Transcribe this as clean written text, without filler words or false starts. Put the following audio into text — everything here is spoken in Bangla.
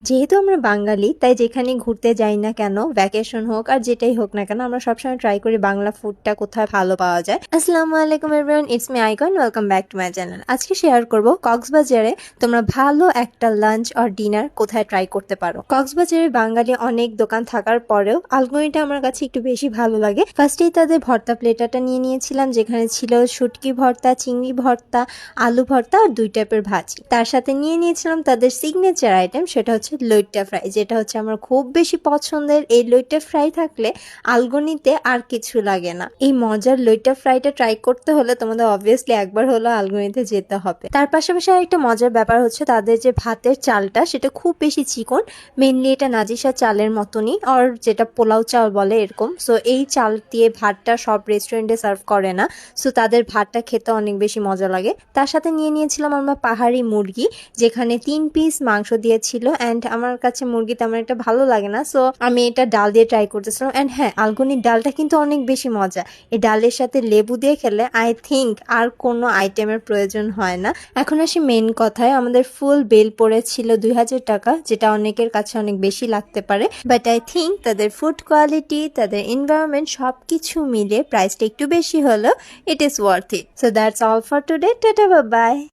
যেহেতু আমরা বাঙালি তাই যেখানে ঘুরতে যাই না কেন, ভ্যাকেশন হোক আর যেটাই হোক না কেন, আমরা সবসময় ট্রাই করি বাংলা ফুডটা কোথায় ভালো পাওয়া যায়। আসসালামু আলাইকুম everyone, it's me icon, welcome back to my channel. আজকে শেয়ার করব কক্সবাজারে তোমরা ভালো একটা লাঞ্চ অর ডিনার কোথায় ট্রাই করতে পারো। কক্সবাজারে বাঙালি অনেক দোকান থাকার পরেও আলগোনিটা আমার কাছে একটু বেশি ভালো লাগে। ফার্স্টেই তাদের ভর্তা প্লেটারটা নিয়ে নিয়েছিলাম, যেখানে ছিল শুটকি ভর্তা, চিংড়ি ভর্তা, আলু ভর্তা আর 2 টাইপের ভাজি। তার সাথে নিয়ে নিয়েছিলাম তাদের সিগনেচার আইটেম, সেটা হচ্ছে লইট্টা ফ্রাই, যেটা হচ্ছে আমার খুব বেশি পছন্দের। এই লইট্টা ফ্রাই থাকলে আলগোনিতে আর কিছু লাগে না। এই মজার লইট্টা ফ্রাইটা ট্রাই করতে হলে তোমাদের অবভিয়াসলি একবার হলো আলগোনিতে যেতে হবে। তার পাশাপাশি আরেকটা মজার ব্যাপার হচ্ছে তাদের যে ভাতের চালটা সেটা খুব বেশি চিকন, মেনলি এটা নাজিসা চালের মতনই, আর যেটা পোলাও চাল বলে এরকম। সো এই চাল দিয়ে ভাতটা সব রেস্টুরেন্টে সার্ভ করে না, সো তাদের ভাতটা খেতে অনেক বেশি মজা লাগে। তার সাথে নিয়ে নিয়েছিলাম আমরা পাহাড়ি মুরগি, যেখানে 3 পিস মাংস দিয়েছিল। অ্যান্ড আমার কাছে মুরগি তেমন একটা ভালো লাগে না, সো আমি এটা ডাল দিয়ে ট্রাই করতেছিলাম। অ্যান্ড হ্যাঁ, আলগোনির ডালটা কিন্তু অনেক বেশি মজা। এই ডালের সাথে লেবু দিয়ে খেলে আই থিঙ্ক আর কোনো আইটেমের প্রয়োজন হয় না। এখন আসি মেন কথায়, আমাদের ফুল বিল পড়েছিল 2000 টাকা, যেটা অনেকের কাছে অনেক বেশি লাগতে পারে, বাট আই থিঙ্ক তাদের ফুড কোয়ালিটি, তাদের এনভায়রনমেন্ট সবকিছু মিলে প্রাইসটা একটু বেশি হলো, it is worth it. So that's all for today. Tata, bye bye.